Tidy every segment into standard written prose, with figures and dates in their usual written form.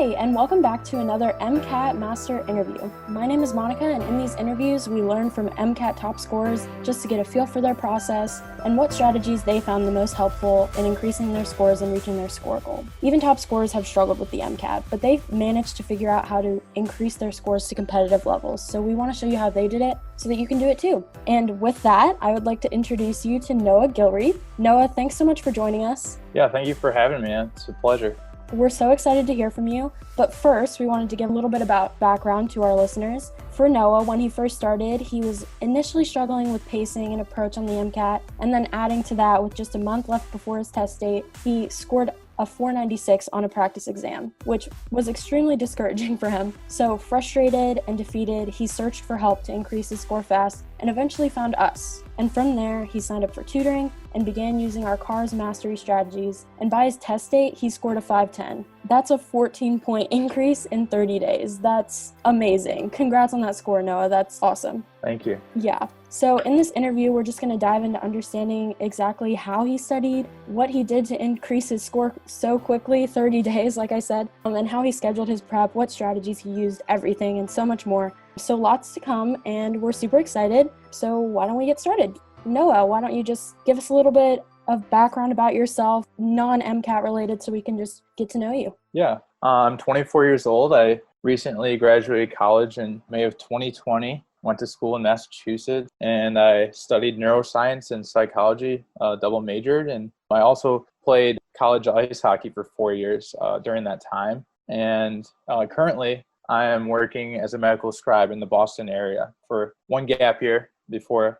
Hi, and welcome back to another MCAT Master Interview. My name is Monica, and in these interviews, we learn from MCAT top scorers just to get a feel for their process and what strategies they found the most helpful in increasing their scores and reaching their score goal. Even top scorers have struggled with the MCAT, but they've managed to figure out how to increase their scores to competitive levels. So we want to show you how they did it so that you can do it too. And with that, I would like to introduce you to Noah Gilreath. Noah, thanks so much for joining us. Yeah, thank you for having me. It's a pleasure. We're so excited to hear from you, but first we wanted to give a little bit about background to our listeners. For Noah, when he first started, he was initially struggling with pacing and approach on the MCAT, and then adding to that, with just a month left before his test date, he scored a 496 on a practice exam, which was extremely discouraging for him. So frustrated and defeated, he searched for help to increase his score fast and eventually found us. And from there, he signed up for tutoring and began using our CARS mastery strategies. And by his test date, he scored a 510. That's a 14-point increase in 30 days. That's amazing. Congrats on that score, Noah. That's awesome. Thank you. Yeah. So in this interview, we're just going to dive into understanding exactly how he studied, what he did to increase his score so quickly, 30 days, like I said, and how he scheduled his prep, what strategies he used, everything, and so much more. So lots to come, and we're super excited. So why don't we get started? Noah, why don't you just give us a little bit of background about yourself, non-MCAT related, so we can just get to know you. Yeah, I'm 24 years old. I recently graduated college in May of 2020. Went to school in Massachusetts, and I studied neuroscience and psychology, double majored. And I also played college ice hockey for 4 years during that time. And currently, I am working as a medical scribe in the Boston area for one gap year before,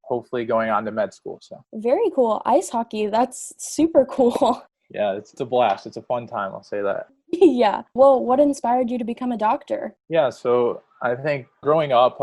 hopefully going on to med school. So very cool. Ice hockey. That's super cool. Yeah, it's a blast. It's a fun time. I'll say that. Yeah. Well, what inspired you to become a doctor? Yeah. So I think growing up,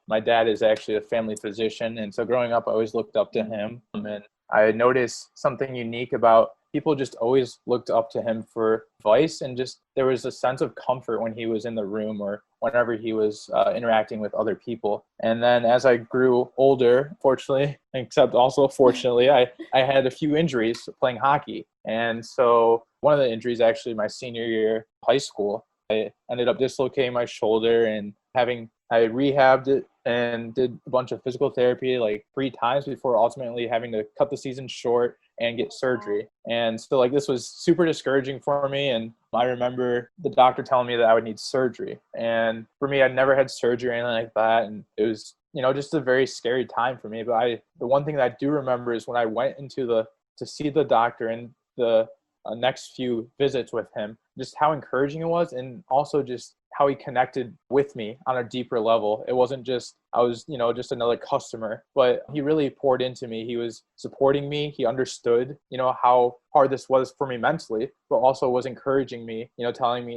my dad is actually a family physician. And so growing up, I always looked up to him. And I noticed something unique about people just always looked up to him for advice, and just there was a sense of comfort when he was in the room or whenever he was interacting with other people. And then as I grew older, fortunately, except also fortunately, I had a few injuries playing hockey. And so one of the injuries, actually my senior year of high school, I ended up dislocating my shoulder, and I rehabbed it and did a bunch of physical therapy like 3 times before ultimately having to cut the season short and get surgery. And so this was super discouraging for me. And I remember the doctor telling me that I would need surgery. And for me, I'd never had surgery or anything like that. And it was, just a very scary time for me. But the one thing that I do remember is when I went to see the doctor and the next few visits with him, just how encouraging it was, and also just how he connected with me on a deeper level. It wasn't just, I was, just another customer, but he really poured into me. He was supporting me. He understood, how hard this was for me mentally, but also was encouraging me,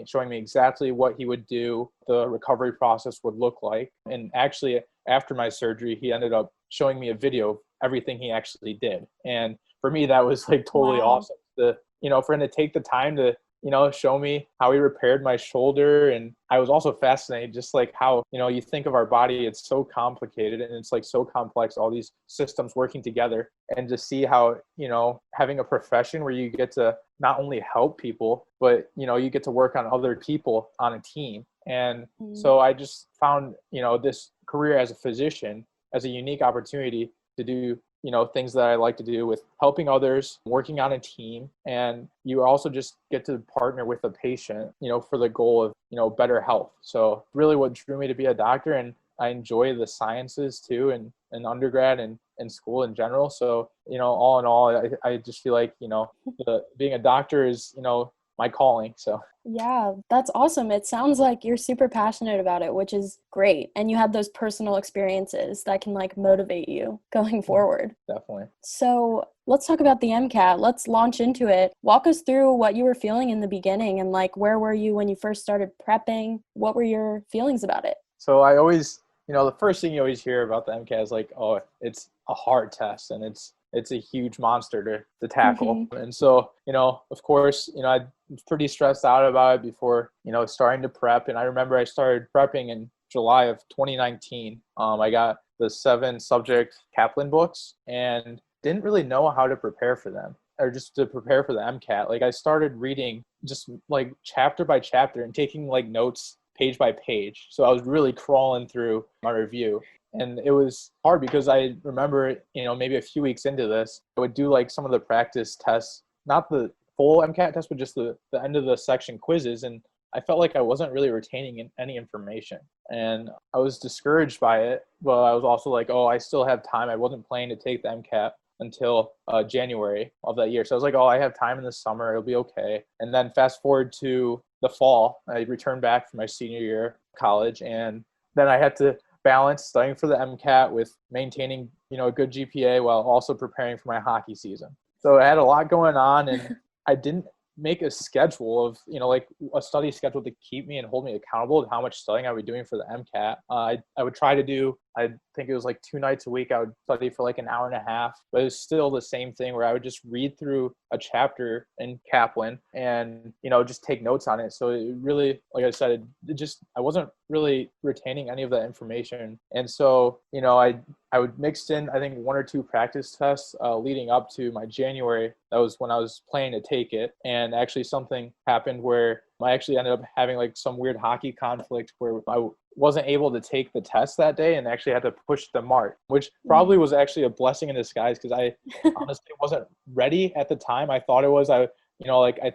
showing me exactly what he would do, the recovery process would look like. And actually, after my surgery, he ended up showing me a video of everything he actually did. And for me, that was totally awesome. For him to take the time to, show me how he repaired my shoulder. And I was also fascinated, just how, you think of our body, it's so complicated and it's so complex, all these systems working together, and to see how, having a profession where you get to not only help people, but, you get to work on other people on a team. And so I just found, this career as a physician as a unique opportunity to do things that I like to do with helping others, working on a team. And you also just get to partner with a patient, for the goal of, better health. So really what drew me to be a doctor, and I enjoy the sciences too, and undergrad and school in general. So, all in all, I just feel like, being a doctor is, my calling. So yeah, that's awesome. It sounds like you're super passionate about it, which is great. And you had those personal experiences that can motivate you going forward. Definitely. So let's talk about the MCAT. Let's launch into it. Walk us through what you were feeling in the beginning, and where were you when you first started prepping? What were your feelings about it? So I always, the first thing you always hear about the MCAT is oh, it's a hard test, and it's a huge monster to tackle. Mm-hmm. And so, of course, I was pretty stressed out about it before, starting to prep. And I remember I started prepping in July of 2019. I got the 7 subject Kaplan books and didn't really know how to prepare for them. or just to prepare for the MCAT, like I started reading just like chapter by chapter and taking like notes page by page. So I was really crawling through my review. And it was hard because I remember, maybe a few weeks into this, I would do like some of the practice tests, not the full MCAT test, but just the end of the section quizzes. And I felt like I wasn't really retaining any information. And I was discouraged by it, but I was also like, oh, I still have time. I wasn't planning to take the MCAT until January of that year. So I was like, oh, I have time in the summer. It'll be okay. And then fast forward to the fall, I returned back for my senior year of college. And then I had to balance studying for the MCAT with maintaining, a good GPA while also preparing for my hockey season. So I had a lot going on, and I didn't make a schedule of, like a study schedule to keep me and hold me accountable to how much studying I would be doing for the MCAT. I would try to do, I think it was like 2 nights a week. I would study for like an hour and a half, but it was still the same thing where I would just read through a chapter in Kaplan and, just take notes on it. So it really, like I said, I wasn't really retaining any of that information. And so, I would mix in, I think, 1 or 2 practice tests leading up to my January. That was when I was planning to take it. And actually something happened where I actually ended up having like some weird hockey conflict where I wasn't able to take the test that day and actually had to push the mark, which probably was actually a blessing in disguise because I honestly wasn't ready at the time. I thought it was. I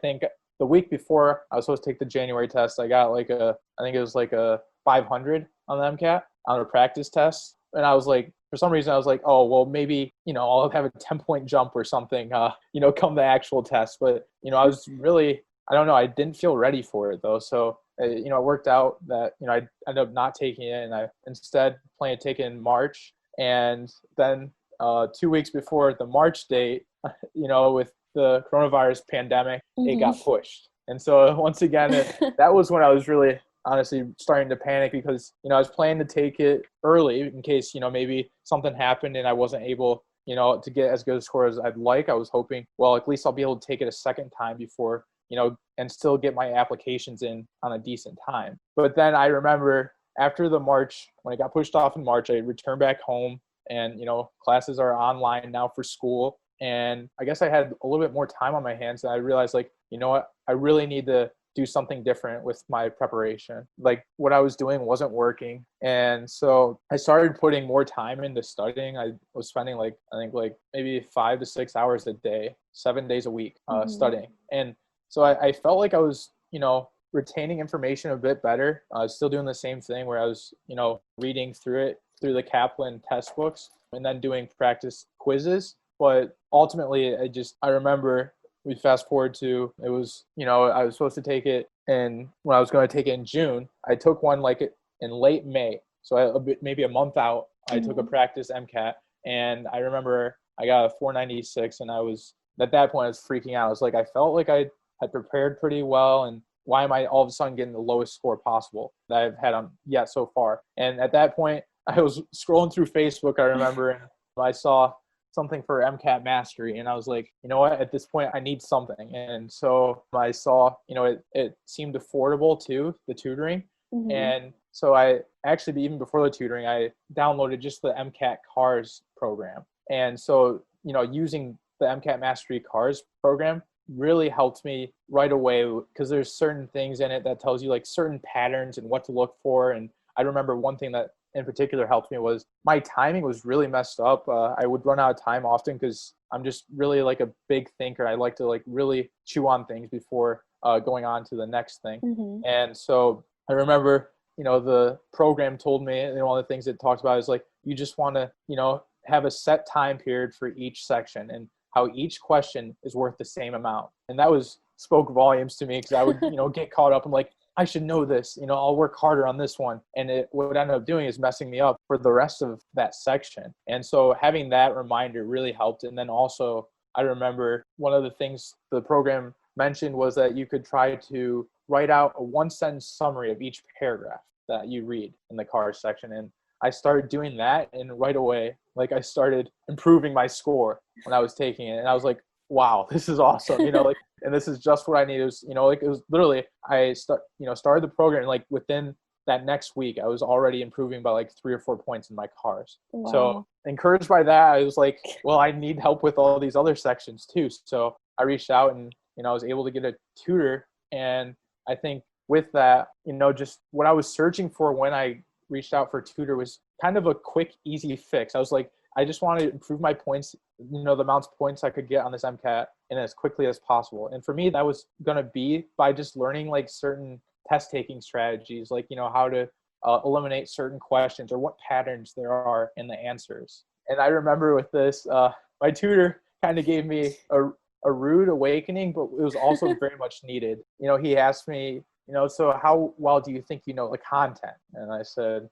think the week before I was supposed to take the January test, I got I think it was like a 500 on the MCAT on a practice test. And I was like, for some reason, I was like, oh, well, maybe, I'll have a 10-point jump or something, come the actual test. But, I was really, I don't know, I didn't feel ready for it though. So, it worked out that, I ended up not taking it, and I instead planned to take it in March. And then 2 weeks before the March date, with the coronavirus pandemic, it got pushed. And so once again, that was when I was really honestly starting to panic because, I was planning to take it early in case, maybe something happened and I wasn't able, to get as good a score as I'd like. I was hoping, well, at least I'll be able to take it a second time before, and still get my applications in on a decent time. But then I remember after the March, when it got pushed off in March, I returned back home and, classes are online now for school. And I guess I had a little bit more time on my hands, and I realized like, I really need to do something different with my preparation. Like what I was doing wasn't working. And so I started putting more time into studying. I was spending maybe 5 to 6 hours a day, 7 days a week studying. And so I felt like I was, retaining information a bit better. I was still doing the same thing where I was, reading through the Kaplan test books and then doing practice quizzes. But ultimately, I remember we fast forward to, it was, I was supposed to take it, and when I was going to take it in June, I took one in late May. So maybe a month out, I took a practice MCAT, and I remember I got a 496, and at that point I was freaking out. I was like, I felt like I had prepared pretty well, and why am I all of a sudden getting the lowest score possible that I've had on yet so far? And at that point, I was scrolling through Facebook, I remember, and I saw something for MCAT Mastery, and I was like, you know what, at this point I need something. And so I saw, it seemed affordable too, the tutoring. And so I actually, even before the tutoring, I downloaded just the MCAT CARS program. And so, using the MCAT Mastery CARS program really helped me right away because there's certain things in it that tells you like certain patterns and what to look for. And I remember one thing that in particular helped me was my timing was really messed up. I would run out of time often because I'm just really like a big thinker. I like to like really chew on things before going on to the next thing. And so I remember, the program told me, and one of the things it talks about is like, you just want to, have a set time period for each section and how each question is worth the same amount. And that spoke volumes to me because I would, get caught up. I'm like, I should know this, I'll work harder on this one. And what it ended up doing is messing me up for the rest of that section. And so having that reminder really helped. And then also I remember one of the things the program mentioned was that you could try to write out a 1-sentence summary of each paragraph that you read in the CARS section. And I started doing that, and right away, I started improving my score when I was taking it. And I was like, wow, this is awesome. And this is just what I needed. It was, it was literally, I started the program, within that next week I was already improving by like 3 or 4 points in my cars. So Wow. encouraged by that, I was like, well, I need help with all these other sections too. So I reached out and, I was able to get a tutor. And I think with that, just what I was searching for when I reached out for a tutor was kind of a quick, easy fix. I was like, I just want to improve my points, the amount of points I could get on this MCAT and as quickly as possible. And for me, that was going to be by just learning like certain test taking strategies, like, how to eliminate certain questions or what patterns there are in the answers. And I remember with this, my tutor kind of gave me a rude awakening, but it was also very much needed. He asked me, so how well do you think you know the content? And I said,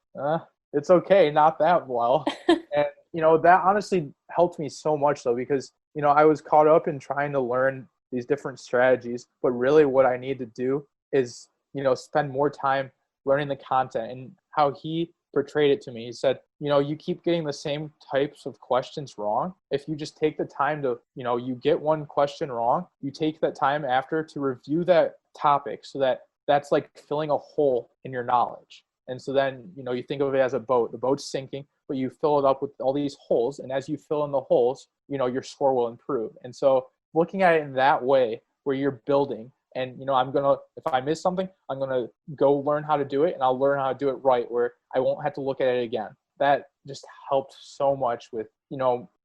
it's okay, not that well. And, that honestly helped me so much though, because, I was caught up in trying to learn these different strategies, but really what I need to do is, spend more time learning the content. And how he portrayed it to me, he said, you keep getting the same types of questions wrong. If you just take the time to, you get one question wrong, you take that time after to review that topic, so that's like filling a hole in your knowledge. And so then, you think of it as a boat. The boat's sinking, but you fill it up with all these holes. And as you fill in the holes, your score will improve. And so looking at it in that way, where you're building, and, if I miss something, I'm going to go learn how to do it, and I'll learn how to do it right, where I won't have to look at it again. That just helped so much with,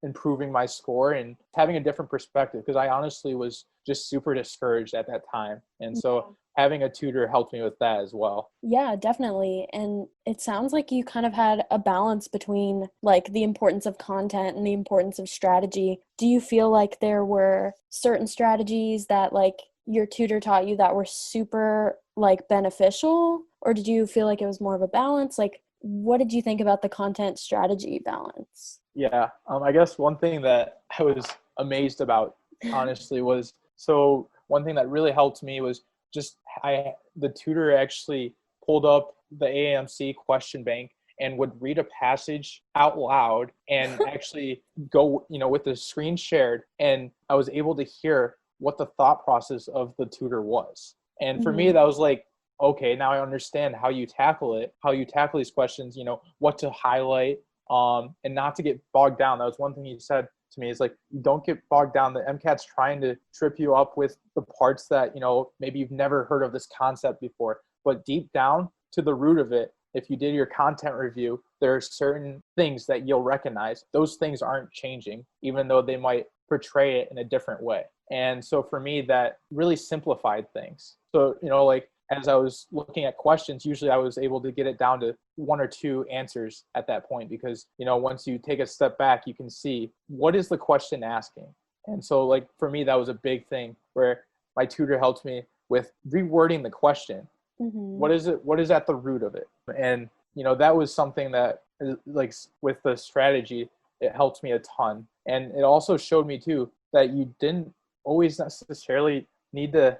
improving my score and having a different perspective, because I honestly was just super discouraged at that time. And so having a tutor helped me with that as well. Yeah, definitely. And it sounds like you kind of had a balance between like the importance of content and the importance of strategy. Do you feel like there were certain strategies that like your tutor taught you that were super like beneficial, or did you feel like it was more of a balance? Like, what did you think about the content strategy balance? Yeah, I guess one thing that I was amazed about, honestly, was, so one thing that really helped me was just the tutor actually pulled up the AAMC question bank and would read a passage out loud and actually go, with the screen shared, and I was able to hear what the thought process of the tutor was. And for me, that was like, okay, now I understand how you tackle it, how you tackle these questions, what to highlight, and not to get bogged down. That was one thing he said to me, is like, you don't get bogged down. The MCAT's trying to trip you up with the parts that, maybe you've never heard of this concept before, but deep down to the root of it, if you did your content review, there are certain things that you'll recognize. Those things aren't changing, even though they might portray it in a different way. And so for me, that really simplified things. So, like, as I was looking at questions, usually I was able to get it down to 1 or 2 answers at that point, because, once you take a step back, you can see what is the question asking. And so like for me, that was a big thing where my tutor helped me with rewording the question. What is it? What is at the root of it? And, that was something that, like, with the strategy, it helped me a ton. And it also showed me too that you didn't always necessarily need to,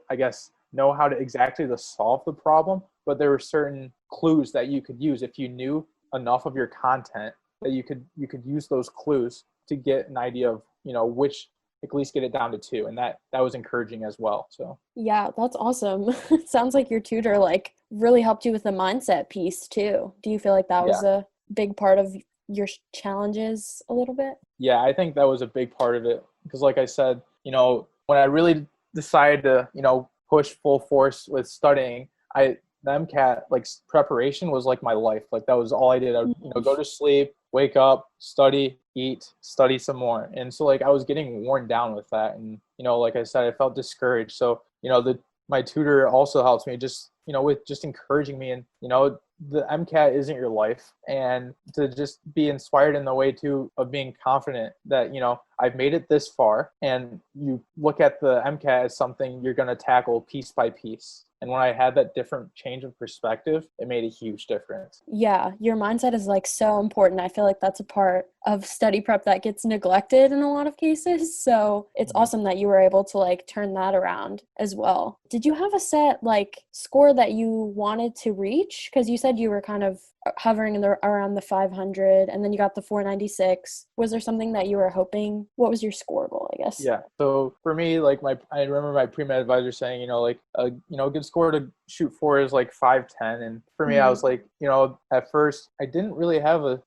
I guess, know how to exactly to solve the problem, but there were certain clues that you could use if you knew enough of your content, that you could use those clues to get an idea of, which, at least get it down to 2. And that was encouraging as well. So Yeah, that's awesome. It sounds like your tutor like really helped you with the mindset piece too. Do you feel like that yeah. was a big part of your challenges a little bit? Yeah, I think that was a big part of it, because like I said, when I really decided to, push full force with studying, the MCAT like preparation was like my life. Like that was all I did. I would, go to sleep, wake up, study, eat, study some more. And so like I was getting worn down with that. And, like I said, I felt discouraged. So, my tutor also helps me just, with just encouraging me, and, the MCAT isn't your life, and to just be inspired in the way too of being confident that, I've made it this far, and you look at the MCAT as something you're going to tackle piece by piece. And when I had that different change of perspective, it made a huge difference. Yeah, your mindset is like so important. I feel like that's a part of study prep that gets neglected in a lot of cases. So it's awesome that you were able to like turn that around as well. Did you have a set like score that you wanted to reach? Because you said you were kind of hovering around the 500, and then you got the 496. Was there something that you were hoping? What was your score goal, I guess. Yeah. So for me, like I remember my pre-med advisor saying, like a good score to shoot for is like 510. And for me, I Mhm. was like, at first I didn't really have a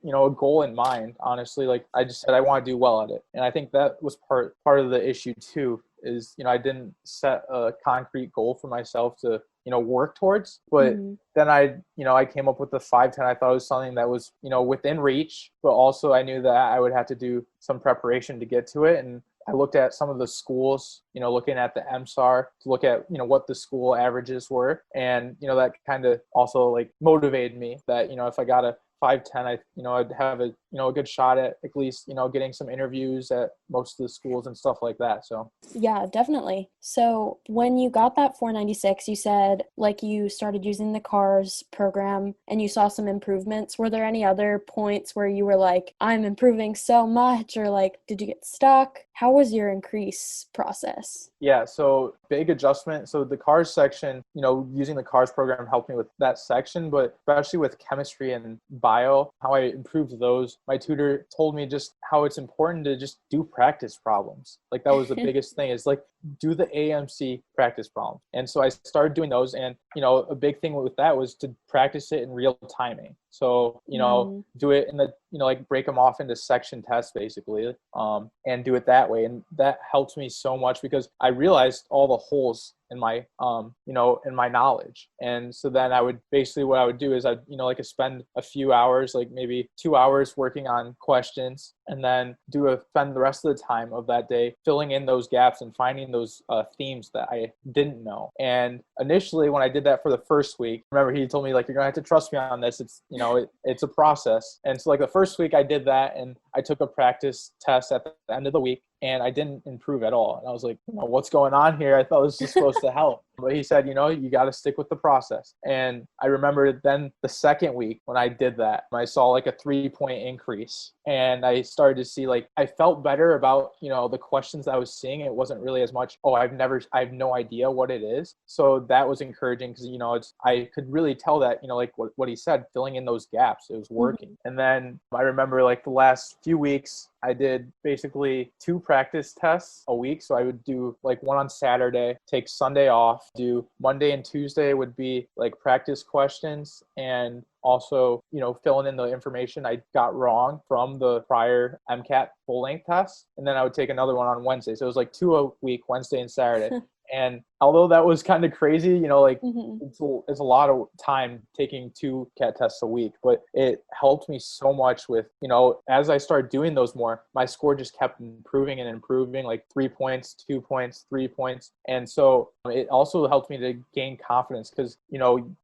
goal in mind, honestly. Like I just said, I want to do well at it. And I think that was part of the issue too, is, I didn't set a concrete goal for myself to, work towards, but Mhm. then I came up with the 510. I thought it was something that was, within reach, but also I knew that I would have to do some preparation to get to it. And I looked at some of the schools, looking at the MSAR to look at, what the school averages were. And, that kind of also like motivated me that, if I got a 510, I'd have a good shot at least, getting some interviews at most of the schools and stuff like that. So Yeah, definitely. So when you got that 496, you said like you started using the CARS program and you saw some improvements. Were there any other points where you were like, I'm improving so much, or like, did you get stuck? How was your increase process? yeah, so big adjustment. So the CARS section, using the CARS program helped me with that section, but especially with chemistry and bio, how I improved those. My tutor told me just how it's important to just do practice problems. Like that was the biggest thing, is like do the AMC practice problem. And so I started doing those, and a big thing with that was to practice it in real timing. So, do it in the, like break them off into section tests basically, and do it that way. And that helped me so much because I realized all the holes in my, in my knowledge. And so then what I would do is like spend a few hours, like maybe 2 hours working on questions, and then spend the rest of the time of that day filling in those gaps and finding those themes that I didn't know. And initially when I did that for the first week, remember he told me like, you're gonna have to trust me on this. It's, it's a process. And so like the first week I did that, and I took a practice test at the end of the week, and I didn't improve at all. And I was like, what's going on here? I thought this was supposed to help. But he said, you got to stick with the process. And I remember then the second week when I did that, I saw like a 3-point increase. And I started to see like, I felt better about, the questions I was seeing. It wasn't really as much, I have no idea what it is. So that was encouraging because, I could really tell that, like what he said, filling in those gaps, it was working. Mm-hmm. And then I remember like the last few weeks, I did basically 2 practice tests a week. So I would do like one on Saturday, take Sunday off, do Monday and Tuesday would be like practice questions, and also, filling in the information I got wrong from the prior MCAT full length test. And then I would take another one on Wednesday. So it was like 2 a week, Wednesday and Saturday. And although that was kind of crazy, like Mm-hmm. it's a lot of time taking 2 CAT tests a week, but it helped me so much with, as I started doing those more, my score just kept improving and improving, like 3 points, 2 points, 3 points. And so it also helped me to gain confidence because,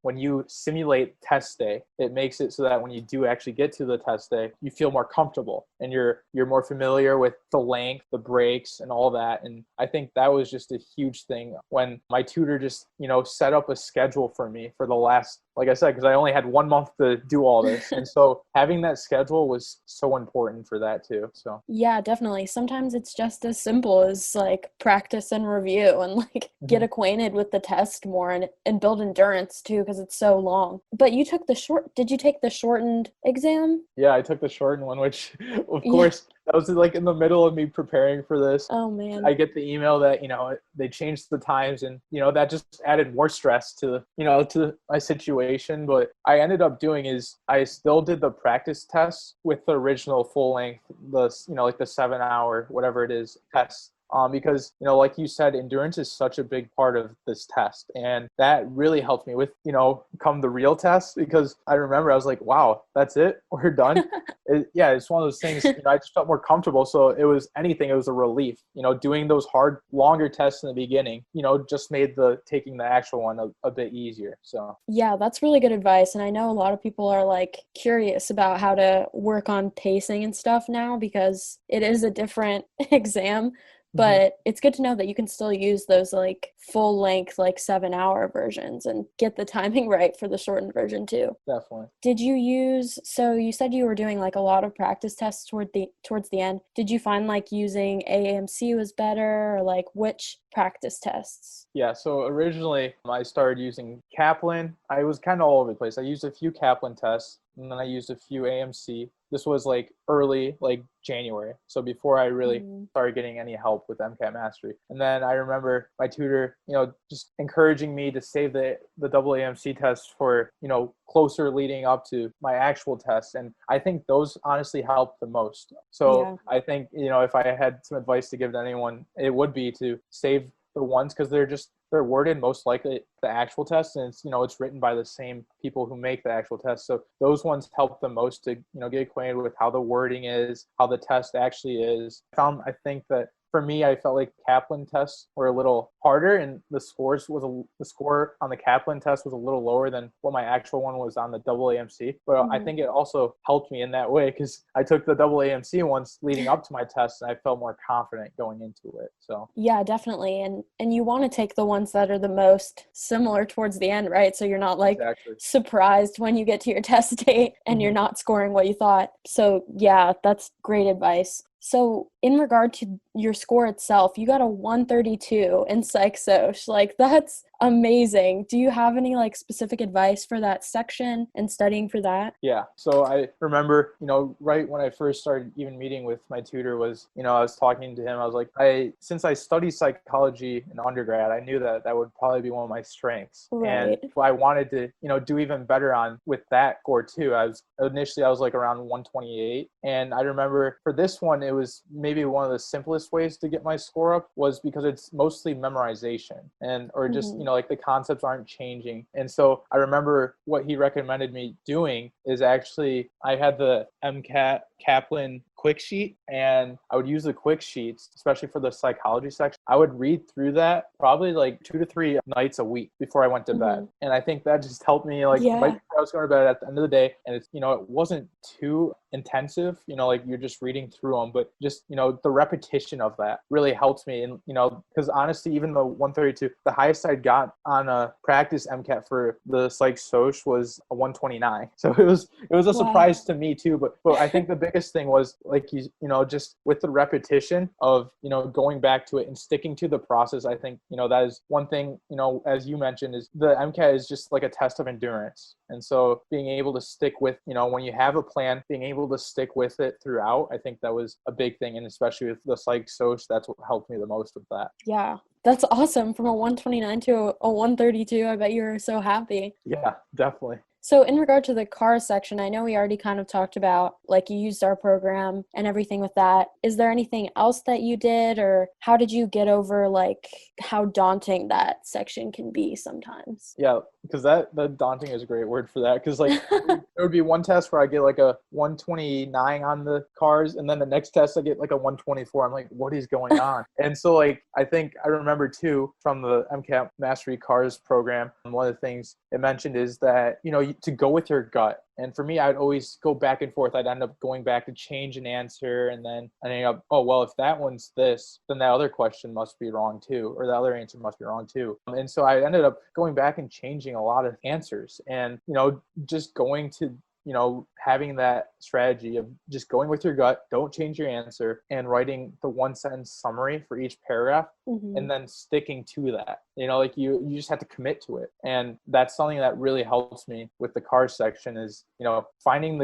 when you simulate test day, it makes it so that when you do actually get to the test day, you feel more comfortable and you're more familiar with the length, the breaks and all that. And I think that was just a huge thing when my tutor just, set up a schedule for me for the last, like I said, because I only had 1 month to do all this. And so having that schedule was so important for that too. So Yeah, definitely. Sometimes it's just as simple as like practice and review and like get acquainted with the test more and build endurance too, because it's so long. But did you take the shortened exam? Yeah, I took the shortened one, which of Yeah. course that was like in the middle of me preparing for this. Oh man. I get the email that, they changed the times, and, that just added more stress to, to my situation. But I ended up doing is I still did the practice tests with the original full length, like the 7-hour, whatever it is, test. Because, like you said, endurance is such a big part of this test. And that really helped me with, come the real test, because I remember I was like, wow, that's it. We're done. It's one of those things, I just felt more comfortable. So it was a relief, doing those hard, longer tests in the beginning, just made taking the actual one a bit easier. So Yeah, that's really good advice. And I know a lot of people are like curious about how to work on pacing and stuff now because it is a different exam. But it's good to know that you can still use those like full length, like 7-hour versions and get the timing right for the shortened version too. definitely. So you said you were doing like a lot of practice tests towards the end. Did you find like using AAMC was better, or like which practice tests? Yeah, so originally I started using Kaplan. I was kind of all over the place. I used a few Kaplan tests, and then I used a few AMC. This was like early, like January. So before I really started getting any help with MCAT Mastery. And then I remember my tutor, just encouraging me to save the double AMC test for, closer leading up to my actual test. And I think those honestly helped the most. So I think, if I had some advice to give to anyone, it would be to save the ones, because they're worded most likely the actual test, and it's written by the same people who make the actual test. So those ones help the most to get acquainted with how the wording is, how the test actually is. I think that for me, I felt like Kaplan tests were a little harder, and the score on the Kaplan test was a little lower than what my actual one was on the double AMC. But I think it also helped me in that way, because I took the double AMC ones leading up to my test, and I felt more confident going into it. So yeah, definitely. And you want to take the ones that are the most similar towards the end, right? So you're not surprised when you get to your test date and you're not scoring what you thought. So yeah, that's great advice. So in regard to your score itself, you got a 132 in Psych Soc. Like, that's amazing. Do you have any specific advice for that section and studying for that? Yeah. So I remember, right when I first started even meeting with my tutor was, I was talking to him. I was like, since I studied psychology in undergrad, I knew that would probably be one of my strengths. Right. And I wanted to, do even better with that score too. I was like around 128. And I remember for this one, it was maybe one of the simplest ways to get my score up was because it's mostly memorization or just, like the concepts aren't changing. And so I remember what he recommended me doing is actually I had the MCAT Kaplan quick sheet, and I would use the quick sheets, especially for the psychology section. I would read through that probably like 2 to 3 nights a week before I went to bed. And I think that just helped me right before I was going to bed at the end of the day. And it's, it wasn't too intensive, like you're just reading through them, but just, the repetition of that really helps me. And, because honestly, even the 132, the highest I got on a practice MCAT for the Psych Soc was a 129. So it was a surprise to me too. But I think the biggest thing was just with the repetition of, going back to it and sticking to the process. I think, that is one thing, as you mentioned, is the MCAT is just like a test of endurance. And so being able to stick with, when you have a plan, being able to stick with it throughout, I think that was a big thing. And especially with the Psych Soc, that's what helped me the most with that. Yeah. That's awesome. From a 129 to a 132, I bet you were so happy. Yeah, definitely. So in regard to the car section, I know we already kind of talked about, you used our program and everything with that. Is there anything else that you did, or how did you get over, how daunting that section can be sometimes? Yeah, because that daunting is a great word for that. Because, there would be one test where I get, a 129 on the cars, and then the next test I get, a 124. I'm like, what is going on? And so, I think I remember, too, from the MCAT Mastery Cars program, one of the things it mentioned is that, to go with your gut. And for me, I'd always go back and forth. I'd end up going back to change an answer, and then ending up, oh, well, if that one's this, then that other question must be wrong too, or the other answer must be wrong too. And so I ended up going back and changing a lot of answers, and, just going to, having that strategy of just going with your gut, don't change your answer, and writing the 1-sentence summary for each paragraph, and then sticking to that. You just have to commit to it. And that's something that really helps me with the cars section is, finding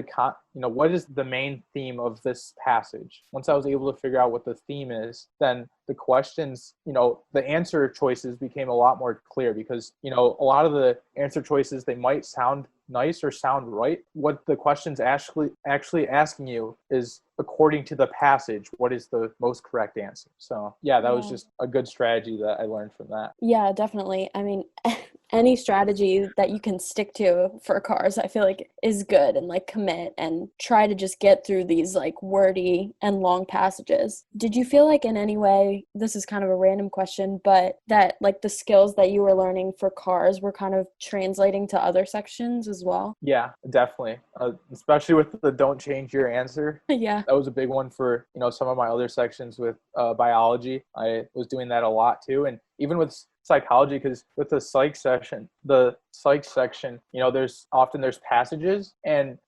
what is the main theme of this passage. Once I was able to figure out what the theme is, then the questions, the answer choices became a lot more clear, because, a lot of the answer choices, they might sound nice or sound right. What the question's actually asking you is, according to the passage, what is the most correct answer? So yeah, that was just a good strategy that I learned from that. Yeah, definitely. I mean, any strategy that you can stick to for cars, I feel like is good, and commit and try to just get through these wordy and long passages. Did you feel like in any way, this is kind of a random question, but that the skills that you were learning for cars were kind of translating to other sections as well? Yeah, definitely. Especially with the don't change your answer. Yeah. That was a big one for, some of my other sections with biology. I was doing that a lot too. And even with psychology, because with the psych section, the psych section, there's passages, and,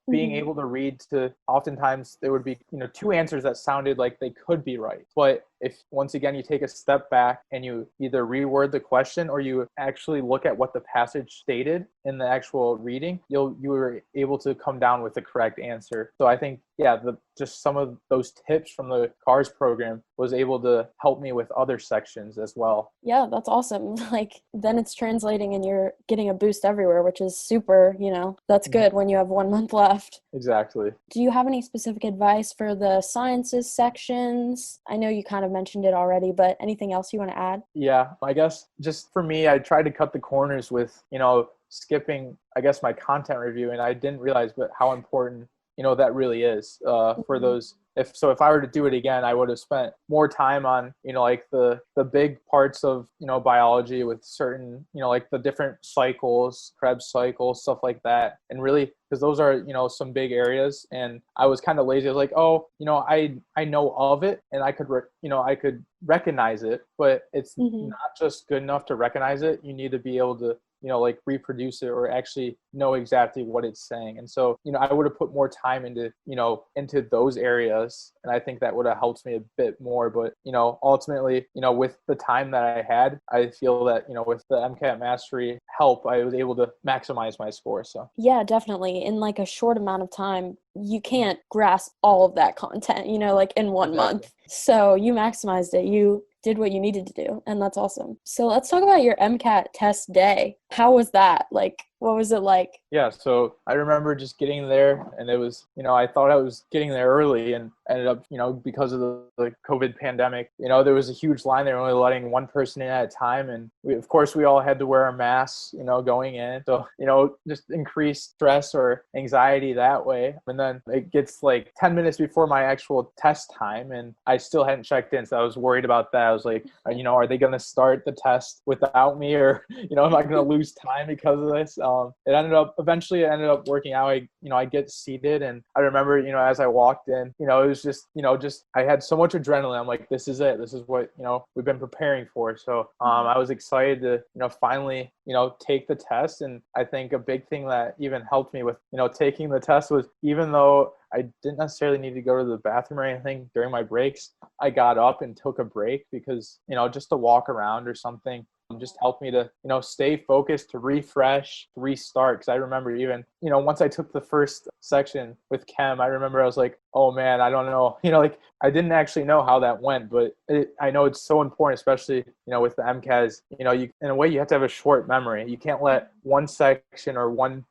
being able to read to, oftentimes there would be, two answers that sounded like they could be right. But if, once again, you take a step back and you either reword the question or you actually look at what the passage stated in the actual reading, you were able to come down with the correct answer. So I think, just some of those tips from the CARS program was able to help me with other sections as well. Yeah, that's awesome. Like, then it's translating and you're getting a boost everywhere, which is super, that's good when you have 1 month left. Exactly. Do you have any specific advice for the sciences sections? I know you kind of mentioned it already, but anything else you want to add? Yeah, I guess just for me, I tried to cut the corners with, skipping, I guess, my content review, and I didn't realize how important, that really is for those. If I were to do it again, I would have spent more time on, like the big parts of, biology with certain, like the different cycles, Krebs cycles, stuff like that. And really, because those are, some big areas, and I was kind of lazy. I was like, oh, I know of it, and I could recognize it, but it's not just good enough to recognize it. You need to be able to, like reproduce it or actually know exactly what it's saying. And so, I would have put more time into those areas. And I think that would have helped me a bit more. But, ultimately, with the time that I had, I feel that, with the MCAT Mastery help, I was able to maximize my score. So yeah, definitely. In like a short amount of time, you can't grasp all of that content, like in 1 month. So you maximized it. You did what you needed to do, and that's awesome. So let's talk about your MCAT test day. How was that? Like, what was it like? Yeah, so I remember just getting there, and it was, I thought I was getting there early, and ended up, because of the COVID pandemic, there was a huge line. They were only letting one person in at a time, and of course we all had to wear our masks, going in. So, just increased stress or anxiety that way. And then it gets like 10 minutes before my actual test time, and I still hadn't checked in, so I was worried about that. I was like, are they going to start the test without me, or, am I going to lose time because of this? Eventually it ended up working out. I get seated, and I remember, as I walked in, it was just I had so much adrenaline. I'm like, this is it. This is what, we've been preparing for. So I was excited to, finally, take the test. And I think a big thing that even helped me with, taking the test was, even though I didn't necessarily need to go to the bathroom or anything during my breaks, I got up and took a break because, just to walk around or something just helped me to, stay focused, to refresh, to restart. Because I remember even, once I took the first section with chem, I remember I was like, oh man, I don't know, like I didn't actually know how that went, but I know it's so important, especially, with the MCATs, you, in a way, you have to have a short memory. You can't let one section or one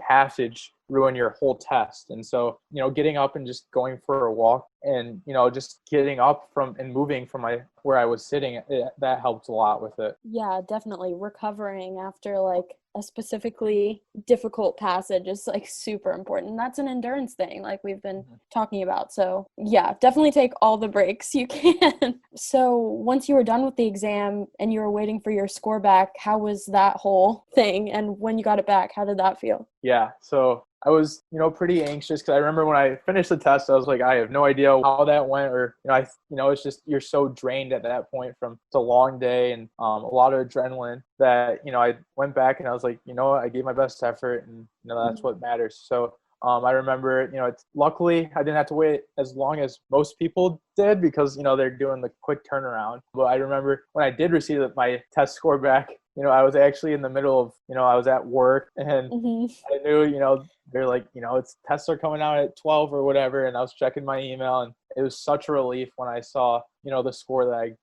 passage ruin your whole test. And so, getting up and just going for a walk and, just getting up from and moving from where I was sitting, that helped a lot with it. Yeah, definitely. Recovering after like a specifically difficult passage is like super important. That's an endurance thing like we've been talking about. So yeah, definitely take all the breaks you can. So once you were done with the exam and you were waiting for your score back, how was that whole thing? And when you got it back, how did that feel? Yeah, so I was, pretty anxious because I remember when I finished the test, I was like, I have no idea how that went, or, it's just, you're so drained at that point from it's a long day and a lot of adrenaline that, I went back and I was like, I gave my best effort, and, that's what matters. So I remember, luckily I didn't have to wait as long as most people did because, they're doing the quick turnaround. But I remember when I did receive my test score back, I was actually in the middle of, I was at work, and I knew, they're like, it's tests are coming out at 12 or whatever. And I was checking my email, and it was such a relief when I saw, the score that I,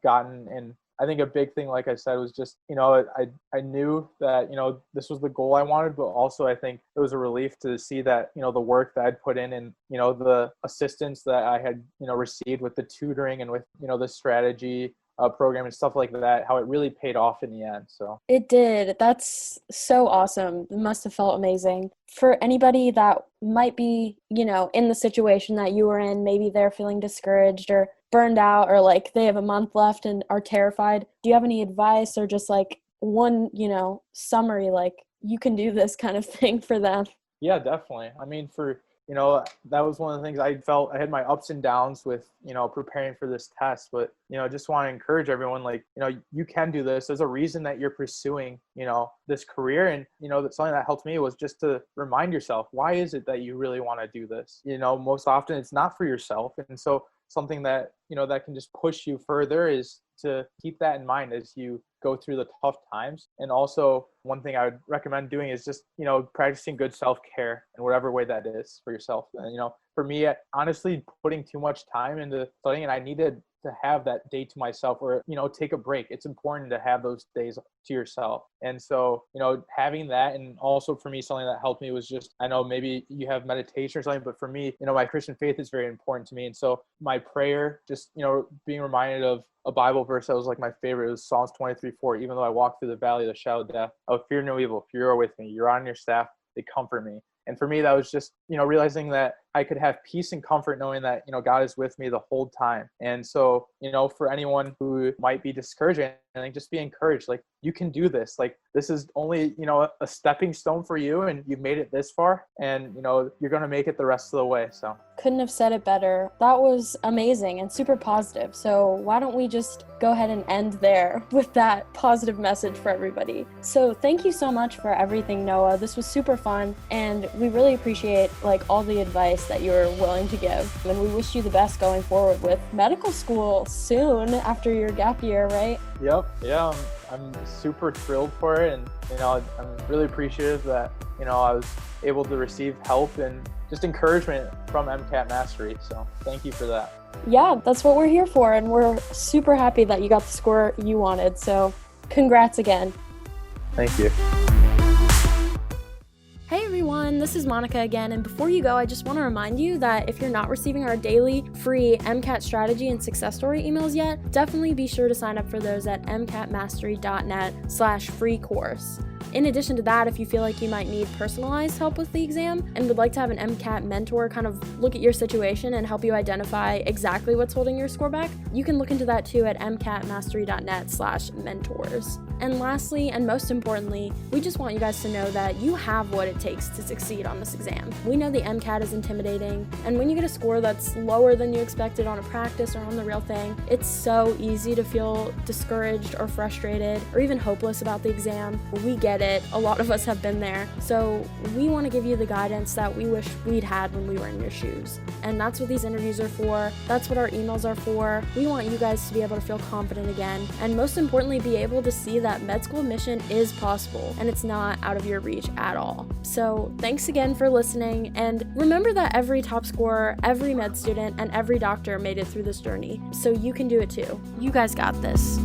gotten. And I think a big thing, like I said, was just, I knew that, this was the goal I wanted, but also I think it was a relief to see that, the work that I'd put in and, the assistance that I had, received with the tutoring and with, the strategy program and stuff like that, how it really paid off in the end. So it did. That's so awesome. It must have felt amazing. For anybody that might be, in the situation that you were in, maybe they're feeling discouraged or burned out, or like they have a month left and are terrified. Do you have any advice or just like one, summary, like you can do this kind of thing for them? Yeah, definitely. I mean, for that was one of the things I felt. I had my ups and downs with, preparing for this test, but, just want to encourage everyone, like, you can do this. There's a reason that you're pursuing, this career. And, that something that helped me was just to remind yourself, why is it that you really want to do this? Most often it's not for yourself. And so something that, that can just push you further is to keep that in mind as you go through the tough times. And also one thing I would recommend doing is just, practicing good self-care in whatever way that is for yourself. And, for me, honestly, putting too much time into studying, and I needed to have that day to myself, or, take a break. It's important to have those days to yourself. And so, having that, and also for me, something that helped me was just, I know maybe you have meditation or something, but for me, my Christian faith is very important to me. And so my prayer, just, being reminded of a Bible verse that was like my favorite, it was Psalms 23:4. Even though I walk through the valley of the shadow of death, I will fear no evil, for you are with me. You're on your staff, they comfort me. And for me, that was just, realizing that I could have peace and comfort knowing that, God is with me the whole time. And so, for anyone who might be discouraged, and just be encouraged, like, you can do this. Like, this is only, a stepping stone for you, and you've made it this far, and, you're going to make it the rest of the way. So couldn't have said it better. That was amazing and super positive. So why don't we just go ahead and end there with that positive message for everybody. So thank you so much for everything, Noah. This was super fun, and we really appreciate all the advice that you're willing to give. And we wish you the best going forward with medical school soon after your gap year, right? Yep. Yeah. I'm super thrilled for it. And, I'm really appreciative that, I was able to receive help and just encouragement from MCAT Mastery. So thank you for that. Yeah, that's what we're here for. And we're super happy that you got the score you wanted. So congrats again. Thank you. Hey everyone, this is Monica again, and before you go, I just want to remind you that if you're not receiving our daily free MCAT strategy and success story emails yet, definitely be sure to sign up for those at mcatmastery.net/free course. In addition to that, if you feel like you might need personalized help with the exam and would like to have an MCAT mentor kind of look at your situation and help you identify exactly what's holding your score back, you can look into that too at mcatmastery.net/mentors. And lastly, and most importantly, we just want you guys to know that you have what it takes to succeed on this exam. We know the MCAT is intimidating, and when you get a score that's lower than you expected on a practice or on the real thing, it's so easy to feel discouraged or frustrated or even hopeless about the exam. We get it. A lot of us have been there. So we want to give you the guidance that we wish we'd had when we were in your shoes. And that's what these interviews are for. That's what our emails are for. We want you guys to be able to feel confident again, and most importantly, be able to see that med school admission is possible and it's not out of your reach at all. So thanks again for listening, and remember that every top scorer, every med student, and every doctor made it through this journey. So you can do it too. You guys got this.